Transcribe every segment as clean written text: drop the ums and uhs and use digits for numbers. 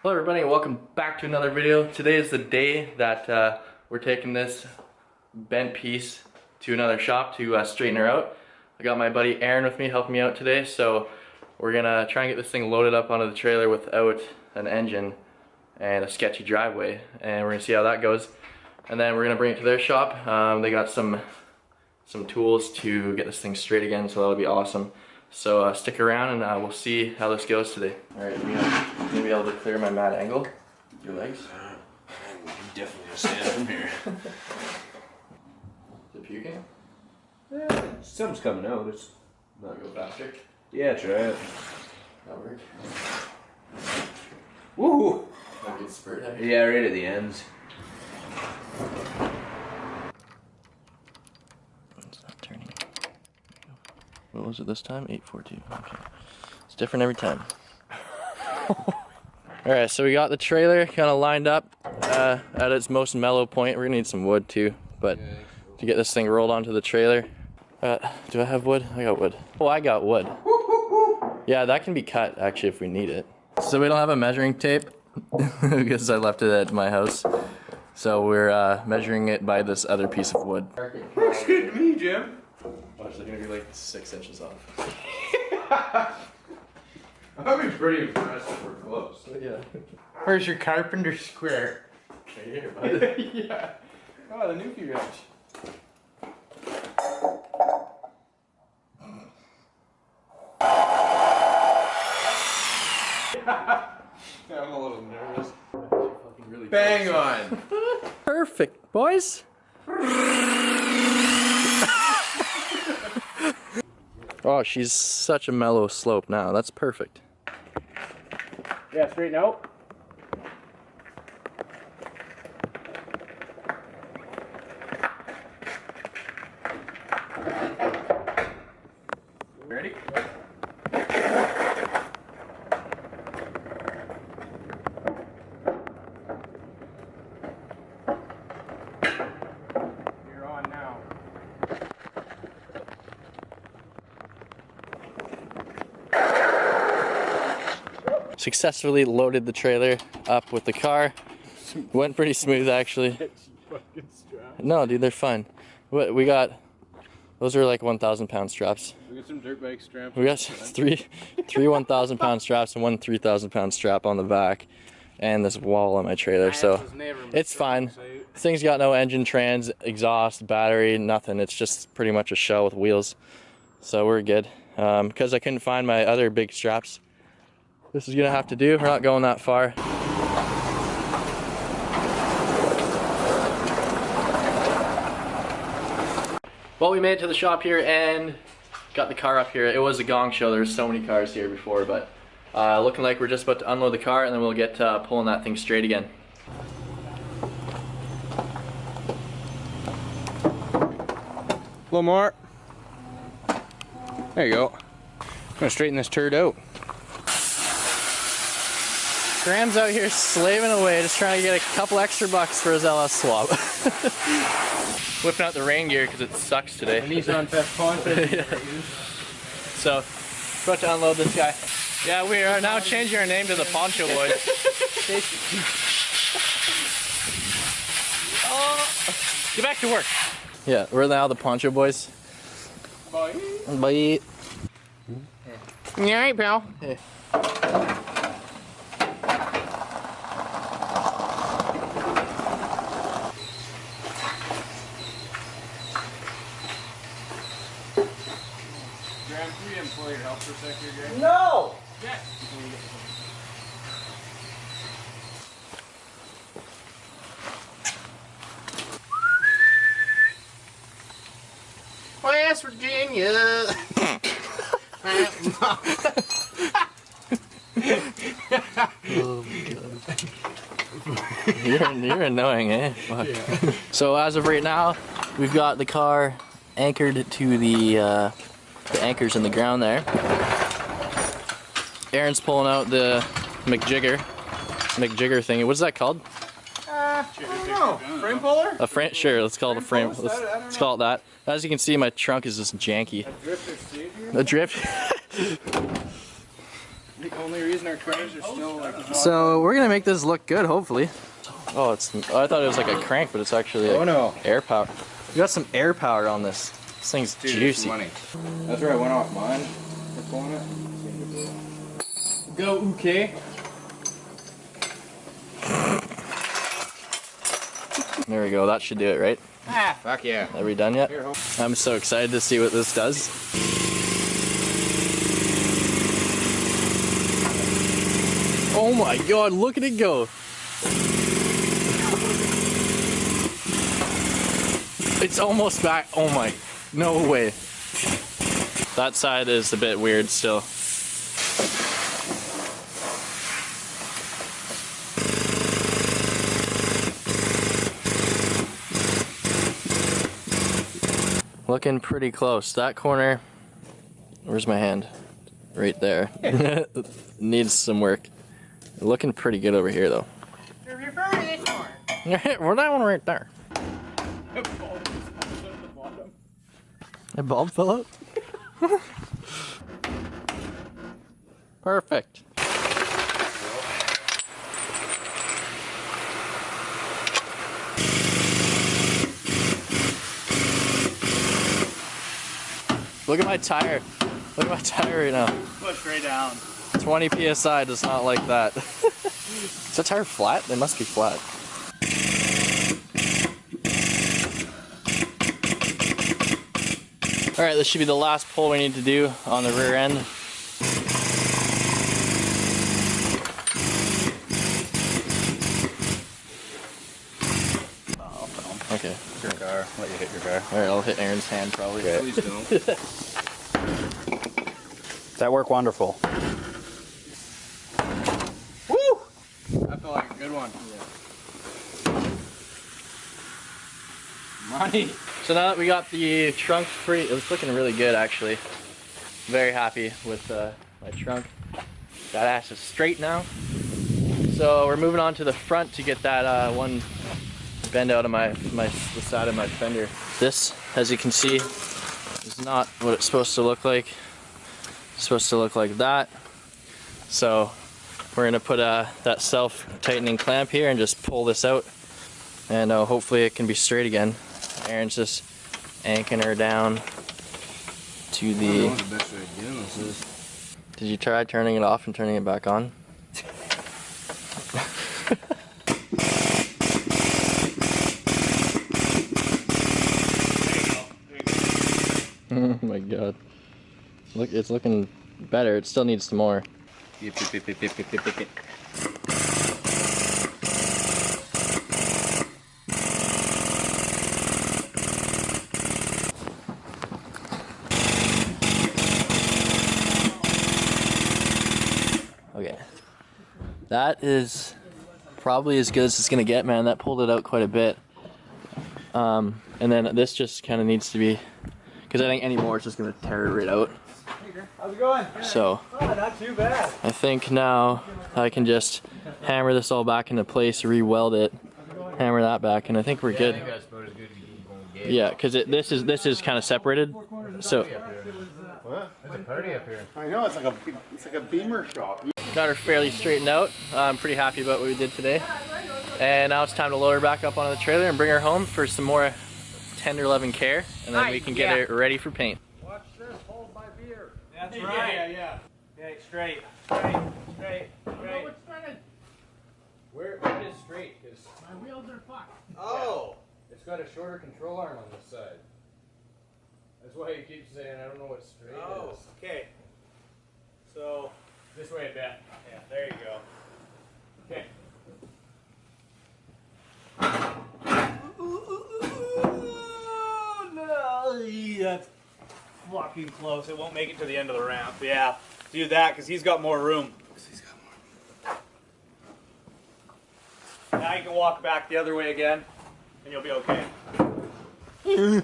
Hello everybody and welcome back to another video. Today is the day that we're taking this bent piece to another shop to straighten her out. I got my buddy Aaron with me helping me out today, so we're gonna try and get this thing loaded up onto the trailer without an engine and a sketchy driveway, and we're gonna see how that goes. And then we're gonna bring it to their shop. They got some tools to get this thing straight again, so that'll be awesome. So stick around and we'll see how this goes today. Alright, I'm gonna be able to clear my mad angle. Your legs? I'm definitely gonna stand from here. Is it puking? Yeah, something's coming out. It's not go faster. Yeah, try it. That'll work. Woo! That good spurt there. Yeah, right at the ends. It's not turning. What was it this time? 842. Okay. It's different every time. Alright, so we got the trailer kind of lined up at its most mellow point. We're gonna need some wood too, but to get this thing rolled onto the trailer. Do I have wood? I got wood. Oh, I got wood. Yeah, that can be cut actually if we need it. So we don't have a measuring tape because I left it at my house. So we're measuring it by this other piece of wood. Looks good to me, Jim. Watch, they're gonna be like 6 inches off. I'd be pretty impressed if we're close. Yeah. Where's your carpenter square? Right here, bud. Yeah. Oh, the nuclear edge. Yeah, I'm a little nervous. Really Bang on! Perfect, boys. Oh, she's such a mellow slope now. That's perfect. Yeah, straighten out. Ready? You're on now. Successfully loaded the trailer up with the car. Went pretty smooth actually. No, dude, they're fine. What we got? Those are like 1,000 pound straps. We got some dirt bike straps. We got three 1,000 pound straps and one 3,000 pound strap on the back, and this wall on my trailer. So it's fine. Thing's got no engine, trans, exhaust, battery, nothing. It's just pretty much a shell with wheels. So we're good. Because I couldn't find my other big straps. This is gonna have to do. We're not going that far. Well, we made it to the shop here and got the car up here. It was a gong show. There was so many cars here before, but looking like we're just about to unload the car and then we'll get pulling that thing straight again. A little more. There you go. I'm gonna straighten this turd out. Graham's out here slaving away, just trying to get a couple extra bucks for his LS swap. Whipping out the rain gear because it sucks today. And he's on Fest Poncho. Yeah. So, about to unload this guy. Yeah, we are now changing our name to the Poncho Boys. Get back to work. Yeah, we're now the Poncho Boys. Bye. Bye. You alright, pal? Hey. Graham, can we employ your help for a sec here, Graham? No! Yes. West Virginia. Oh my God. You're annoying, eh? Fuck. Yeah. So as of right now, we've got the car anchored to the anchors in the ground there. Aaron's pulling out the McJigger thingy. What's that called? I don't know. Frame puller? A frame? Sure, let's call it a frame. Let's call it that. As you can see, my trunk is just janky. A drifter stage here? A drift? The only reason our cars are still like. So we're gonna make this look good, hopefully. Oh, I thought it was like a crank, but it's actually like air power. We got some air power on this. This thing's juicy. Money. That's where I went off mine. For pulling it. Go okay. There we go. That should do it, right? Ah, fuck yeah. Are we done yet? Here, I'm so excited to see what this does. Oh my god, look at it go! It's almost back. Oh my, no way. That side is a bit weird still. Looking pretty close. That corner, where's my hand? Right there. Needs some work. Looking pretty good over here though. Refer to this one. We're that one right there. The bulb fell out? Perfect. Look at my tire. Look at my tire right now. Push right down. 20 PSI does not like that. Is that tire flat? They must be flat. Alright, this should be the last pull we need to do on the rear end. Okay. Your car. Let you hit your car. Alright, I'll hit Aaron's hand probably. Okay. Please don't. That worked wonderful. Woo! That felt like a good one. Yeah. Money. So now that we got the trunk free, it was looking really good actually. Very happy with my trunk. That ass is straight now. So we're moving on to the front to get that one bend out of the side of my fender. This, as you can see, is not what it's supposed to look like. It's supposed to look like that. So we're gonna put that self-tightening clamp here and just pull this out, and hopefully it can be straight again. Aaron's just anchoring her down to the. I don't know what the best way of doing this is. Did you try turning it off and turning it back on? Oh my god. Look, it's looking better. It still needs some more. Okay. That is probably as good as it's gonna get, man. That pulled it out quite a bit. And then this just kind of needs to be, because I think any more it's just gonna tear it right out. How's it going? So, not too bad. I think now I can just hammer this all back into place, re-weld it, hammer that back, and I think we're good. I think that's about as good as you can get. Yeah, because this is kind of separated. So What? There's a party up here. I know, it's like a Beamer shop. got her fairly straightened out. I'm pretty happy about what we did today. And now it's time to load her back up onto the trailer and bring her home for some more tender loving care, and then we can get her ready for paint. Watch this, hold my beer. That's right. Yeah. Okay, straight. Straight. Where is straight? Because My wheels are fucked. oh, it's got a shorter control arm on this side. That's why you keep saying I don't know what straight Oh, is. okay. So, This way, Ben. yeah, there you go. Okay. No, that's fucking close. It won't make it to the end of the ramp. Yeah, do that because he's got more room. Now you can walk back the other way again, and you'll be okay. See,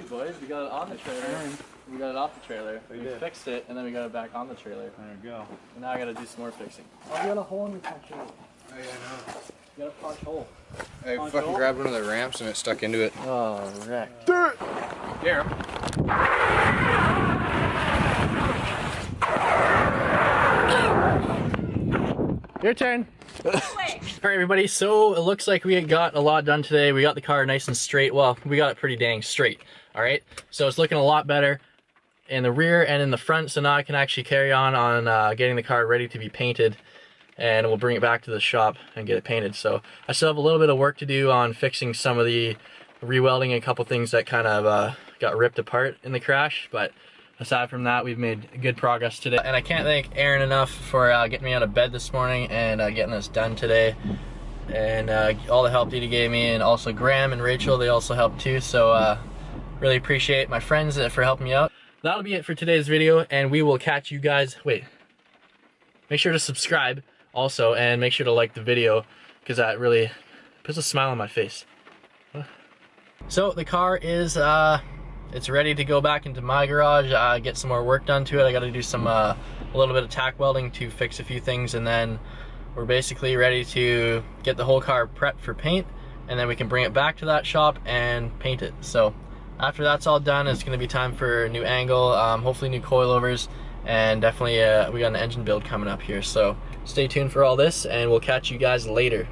boys, we got it on the trailer. We got it off the trailer. We fixed it, and then we got it back on the trailer. There you go. And now I gotta do some more fixing. Oh, you got a hole in your punch hole. Oh yeah, I know. You got a punch hole. I Punch fucking hole? grabbed one of the ramps and it stuck into it. Oh, wreck. There. Your turn. Alright everybody, so it looks like we got a lot done today. We got the car nice and straight. Well, we got it pretty dang straight. Alright, so it's looking a lot better in the rear and in the front, so now I can actually carry on getting the car ready to be painted, and we'll bring it back to the shop and get it painted. So I still have a little bit of work to do on fixing some of the rewelding and a couple things that kind of got ripped apart in the crash, but aside from that, we've made good progress today. And I can't thank Aaron enough for getting me out of bed this morning and getting this done today, and all the help that he gave me, and also Graham and Rachel, they also helped too, so really appreciate my friends for helping me out. That'll be it for today's video, and we will catch you guys. Wait, make sure to subscribe also, and make sure to like the video, because that really puts a smile on my face. So the car is it's ready to go back into my garage, get some more work done to it. I got to do some a little bit of tack welding to fix a few things, and then we're basically ready to get the whole car prepped for paint, and then we can bring it back to that shop and paint it. So after that's all done, it's going to be time for a new angle, hopefully new coilovers, and definitely we got an engine build coming up here. So stay tuned for all this, and we'll catch you guys later.